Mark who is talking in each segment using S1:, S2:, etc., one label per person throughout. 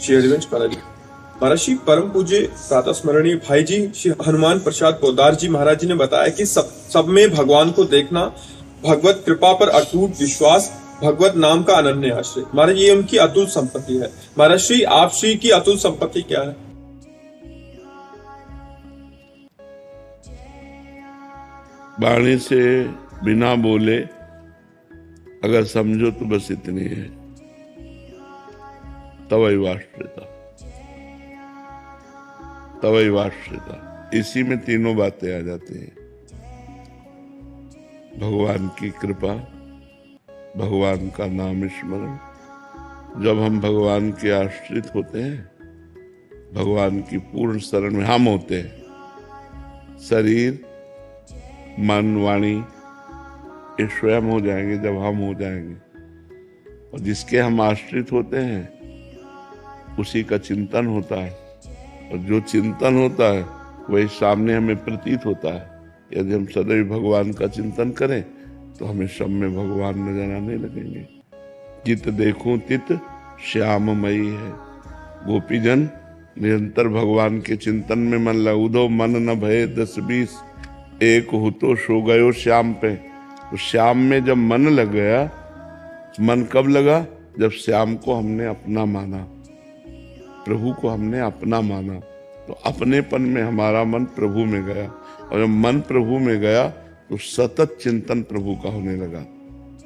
S1: शेरगंज पराली। महर्षि परम पूज्य प्रातः स्मरणीय भाई जी श्री हनुमान प्रसाद पोद्दार जी महाराज जी ने बताया कि सब में भगवान को देखना, भगवत कृपा पर अटूट विश्वास, भगवत नाम का अनन्य आश्रय। महाराज ये उनकी अतुल संपत्ति है। महाराज श्री आप श्री की अतुल संपत्ति क्या है?
S2: वाणी से बिना बोले अगर समझो तो बस इतनी है, तवैवाश्रिता, तवैवाश्रिता। इसी में तीनों बातें आ जाती हैं। भगवान की कृपा, भगवान का नाम स्मरण। जब हम भगवान के आश्रित होते हैं, भगवान की पूर्ण शरण में हम होते हैं, शरीर मन वाणी ये स्वयं हो जाएंगे जब हम हो जाएंगे। और जिसके हम आश्रित होते हैं उसी का चिंतन होता है, और जो चिंतन होता है वही सामने हमें प्रतीत होता है। यदि हम सदैव भगवान का चिंतन करें तो हमें सब में भगवान नजर आने लगेंगे। जित देखूं तित श्याममयी है। गोपीजन निरंतर भगवान के चिंतन में मन लगो, मन न भये 10-20, एक हो तो सो गयो श्याम पे। तो श्याम में जब मन लग गया, मन कब लगा? जब श्याम को हमने अपना माना, प्रभु को हमने अपना माना, तो अपनेपन में हमारा मन प्रभु में गया। और जब मन प्रभु में गया तो सतत चिंतन प्रभु का होने लगा।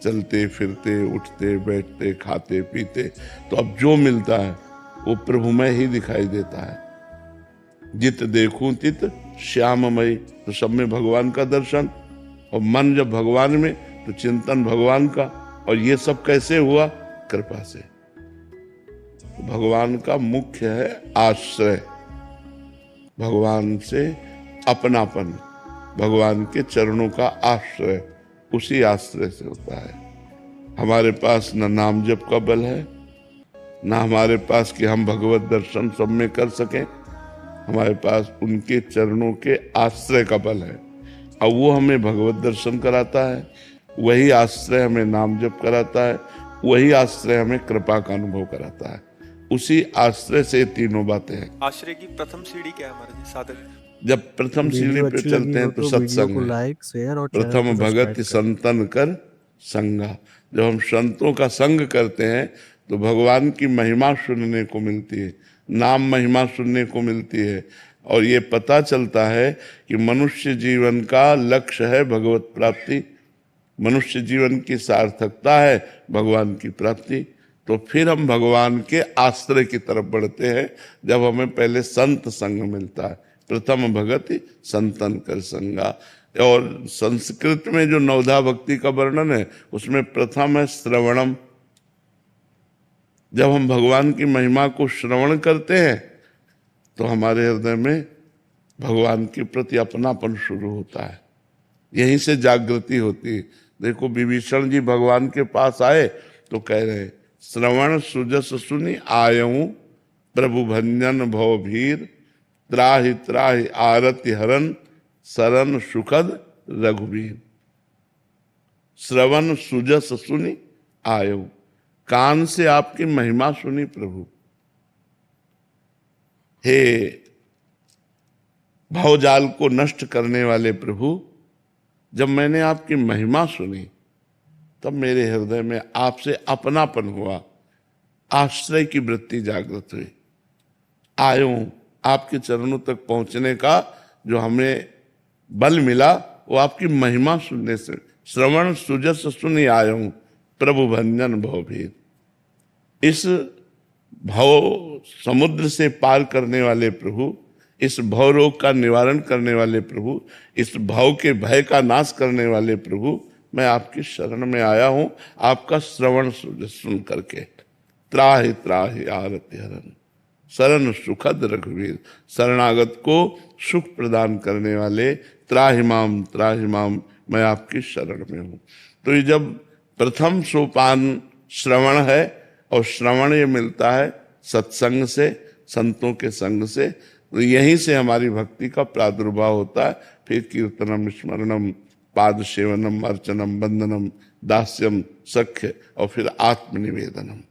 S2: चलते फिरते उठते बैठते खाते पीते तो अब जो मिलता है वो प्रभुमय ही दिखाई देता है। जित देखूं तित श्याममयी, तो सब में भगवान का दर्शन। और मन जब भगवान में तो चिंतन भगवान का। और ये सब कैसे हुआ? कृपा से। तो भगवान का मुख्य है आश्रय, भगवान से अपनापन, भगवान के चरणों का आश्रय, उसी आश्रय से होता है। हमारे पास न नाम जप का बल है, न हमारे पास कि हम भगवत दर्शन सब में कर सकें। हमारे पास उनके चरणों के आश्रय का बल है, और वो हमें भगवत दर्शन कराता है। वही आश्रय हमें नाम जप कराता है, वही आश्रय हमें कृपा का अनुभव कराता है। उसी आश्रय से तीनों बातें हैं।
S1: आश्रय की प्रथम सीढ़ी क्या है महाराज? साधक
S2: जब प्रथम सीढ़ी पे चलते हैं तो सत्संग है।
S3: लाइक शेयर और
S2: प्रथम भगत संतन कर संगा। जब हम संतों का संग करते हैं तो भगवान की महिमा सुनने को मिलती है, नाम महिमा सुनने को मिलती है। और ये पता चलता है कि मनुष्य जीवन का लक्ष्य है भगवत प्राप्ति, मनुष्य जीवन की सार्थकता है भगवान की प्राप्ति। तो फिर हम भगवान के आश्रय की तरफ बढ़ते हैं जब हमें पहले संत संग मिलता है। प्रथम भगति संतन कर संगा। और संस्कृत में जो नवधा भक्ति का वर्णन है उसमें प्रथम है श्रवणम। जब हम भगवान की महिमा को श्रवण करते हैं तो हमारे हृदय में भगवान के प्रति अपनापन शुरू होता है, यहीं से जागृति होती है। देखो विभीषण जी भगवान के पास आए तो कह रहे श्रवण सुजस सुनि आयऊं, प्रभु भंजन भव भीर, त्राहि त्राहि आरति हरन, शरण सुखद रघुवीर। श्रवण सुजस सुनि आयऊ, कान से आपकी महिमा सुनी प्रभु। हे भवजाल को नष्ट करने वाले प्रभु, जब मैंने आपकी महिमा सुनी तब मेरे हृदय में आपसे अपनापन हुआ, आश्रय की वृत्ति जागृत हुई। आयो, आपके चरणों तक पहुंचने का जो हमें बल मिला वो आपकी महिमा सुनने से। श्रवण सुजस सुनि आयो, प्रभु भंजन भवभीर। इस भव समुद्र से पार करने वाले प्रभु, इस भव रोग का निवारण करने वाले प्रभु, इस भव के भय का नाश करने वाले प्रभु, मैं आपकी शरण में आया हूं आपका श्रवण सुन करके। त्राहि त्राहि आरति हरन, शरण सुखद रघुवीर। शरणागत को सुख प्रदान करने वाले त्राहि माम, मैं आपकी शरण में हूं। तो ये जब प्रथम सोपान श्रवण है, और श्रवण ये मिलता है सत्संग से, संतों के संग से, तो यहीं से हमारी भक्ति का प्रादुर्भाव होता है। फिर कीर्तनम स्मरणम पाद सेवनम अर्चनम वंदनम दास्यम सख्य, और फिर आत्मनिवेदनम।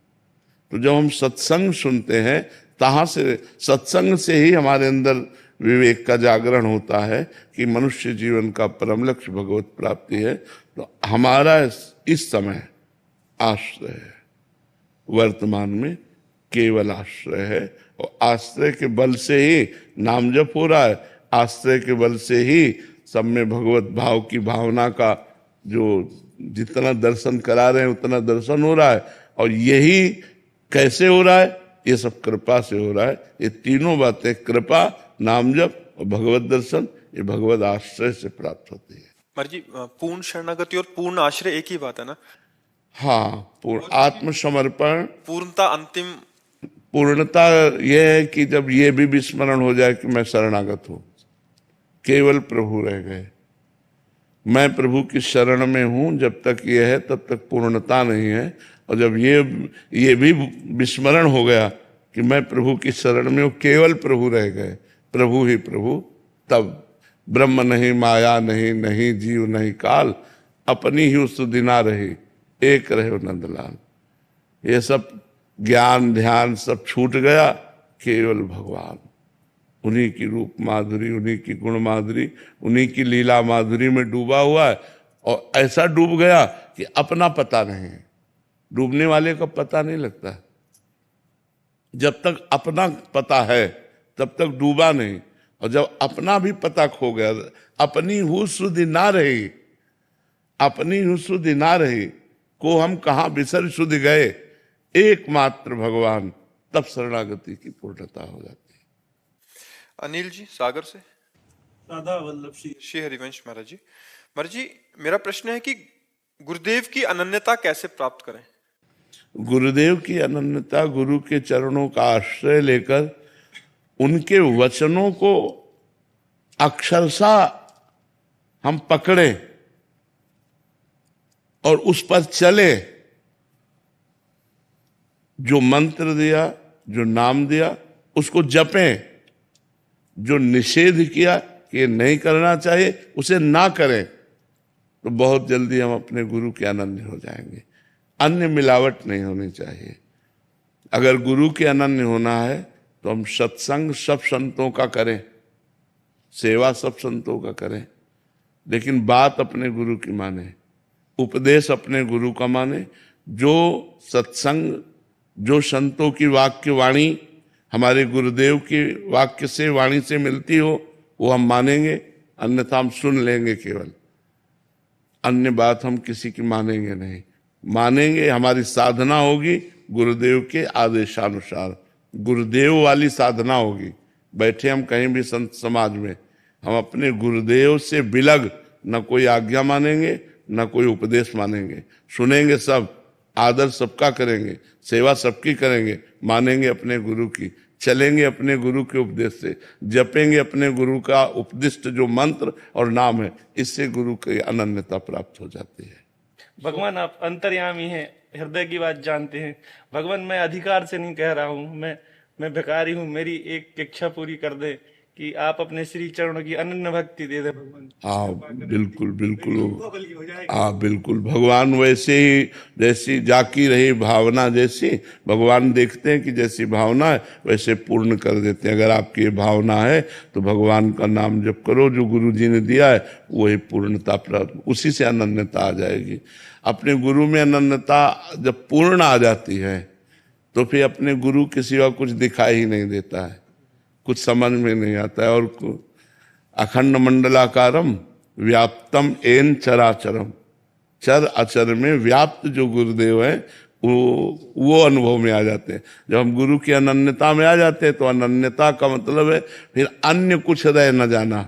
S2: तो जब हम सत्संग सुनते हैं, तहां से, सत्संग से ही हमारे अंदर विवेक का जागरण होता है कि मनुष्य जीवन का परम लक्ष्य भगवत प्राप्ति है। तो हमारा इस समय आश्रय है, वर्तमान में केवल आश्रय है, और आश्रय के बल से ही नाम जप हो रहा है, आश्रय के बल से ही सब में भगवत भाव की भावना का जो जितना दर्शन करा रहे हैं उतना दर्शन हो रहा है। और यही कैसे हो रहा है? ये सब कृपा से हो रहा है। ये तीनों बातें, कृपा, नाम जप और भगवत दर्शन, ये भगवत आश्रय से प्राप्त होती है।
S1: महाराज जी, पूर्ण शरणागति और पूर्ण आश्रय एक ही बात है ना?
S2: हाँ, पूर्ण आत्मसमर्पण,
S1: पूर्णता, अंतिम
S2: पूर्णता यह है कि जब ये भी विस्मरण हो जाए कि मैं शरणागत हूं, केवल प्रभु रह गए, मैं प्रभु की शरण में हूं, जब तक ये है तब तक पूर्णता नहीं है। और जब ये भी विस्मरण हो गया कि मैं प्रभु की शरण में हूं, केवल प्रभु रह गए, प्रभु ही प्रभु, तब ब्रह्म नहीं, माया नहीं, नहीं जीव नहीं काल, अपनी ही सुदिना रही, एक रहे नंदलाल। ये सब ज्ञान ध्यान सब छूट गया, केवल भगवान, उन्हीं की रूप माधुरी, उन्हीं की गुण माधुरी, उन्हीं की लीला माधुरी में डूबा हुआ है। और ऐसा डूब गया कि अपना पता नहीं है। डूबने वाले का पता नहीं लगता। जब तक अपना पता है तब तक डूबा नहीं, और जब अपना भी पता खो गया, अपनी हु सुधि ना रही, अपनी हु सुधि ना रही, को हम कहाँ बिसर सुधि गए, एकमात्र भगवान, तब शरणागति की पूर्णता हो जाती है।
S1: अनिल जी सागर से।
S3: राधा वल्लभ
S1: श्री हरिवंश महाराज जी। महाराज जी, मेरा प्रश्न है कि गुरुदेव की अनन्यता कैसे प्राप्त करें?
S2: गुरुदेव की अनन्यता, गुरु के चरणों का आश्रय लेकर उनके वचनों को अक्षरशः हम पकड़े और उस पर चले। जो मंत्र दिया, जो नाम दिया, उसको जपें। जो निषेध किया कि ये नहीं करना चाहिए, उसे ना करें, तो बहुत जल्दी हम अपने गुरु के अनन्य हो जाएंगे। अन्य मिलावट नहीं होनी चाहिए। अगर गुरु के अनन्य होना है तो हम सत्संग सब संतों का करें, सेवा सब संतों का करें, लेकिन बात अपने गुरु की माने, उपदेश अपने गुरु का माने। जो सत्संग, जो संतों की वाक्य वाणी हमारे गुरुदेव की वाक्य से, वाणी से मिलती हो, वो हम मानेंगे, अन्यथा हम सुन लेंगे केवल। अन्य बात हम किसी की मानेंगे नहीं। मानेंगे, हमारी साधना होगी गुरुदेव के आदेशानुसार, गुरुदेव वाली साधना होगी। बैठे हम कहीं भी संत समाज में, हम अपने गुरुदेव से बिलग न कोई आज्ञा मानेंगे, न कोई उपदेश मानेंगे। सुनेंगे सब, आदर सबका करेंगे, सेवा सबकी करेंगे, मानेंगे अपने गुरु की, चलेंगे अपने गुरु के उपदेश से, जपेंगे अपने गुरु का उपदिष्ट जो मंत्र और नाम है, इससे गुरु की अनन्यता प्राप्त हो जाती है।
S3: भगवान आप अंतर्यामी हैं, हृदय की बात जानते हैं। भगवान मैं अधिकार से नहीं कह रहा हूँ, मैं भिखारी हूँ, मेरी एक इच्छा पूरी कर दे कि आप अपने श्री चरणों की अनन्य भक्ति दे दे भगवान।
S2: हाँ बिल्कुल बिल्कुल, हाँ बिल्कुल। भगवान वैसे ही, जैसी जाकी रही भावना, जैसी भगवान देखते हैं कि जैसी भावना है वैसे पूर्ण कर देते हैं। अगर आपकी ये भावना है तो भगवान का नाम जप करो, जो गुरु जी ने दिया है वही पूर्णता प्राप्त, उसी से अनन्यता आ जाएगी। अपने गुरु में अनन्यता जब पूर्ण आ जाती है तो फिर अपने गुरु के सिवा कुछ दिखाई ही नहीं देता है, कुछ समझ में नहीं आता है। और अखंड मंडलाकारम व्याप्तम एन चराचरम, चर अचर में व्याप्त जो गुरुदेव है वो अनुभव में आ जाते हैं। जब हम गुरु की अनन्यता में आ जाते हैं तो अनन्यता का मतलब है फिर अन्य कुछ रह न जाना,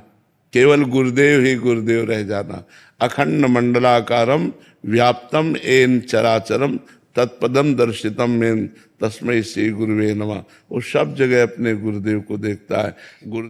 S2: केवल गुरुदेव ही गुरुदेव रह जाना। अखंड मंडलाकारम व्याप्तम एन चराचरम तत्पदम दर्शितम मेन तस्मै श्री गुरुवे नमः। वो सब जगह अपने गुरुदेव को देखता है। गुरु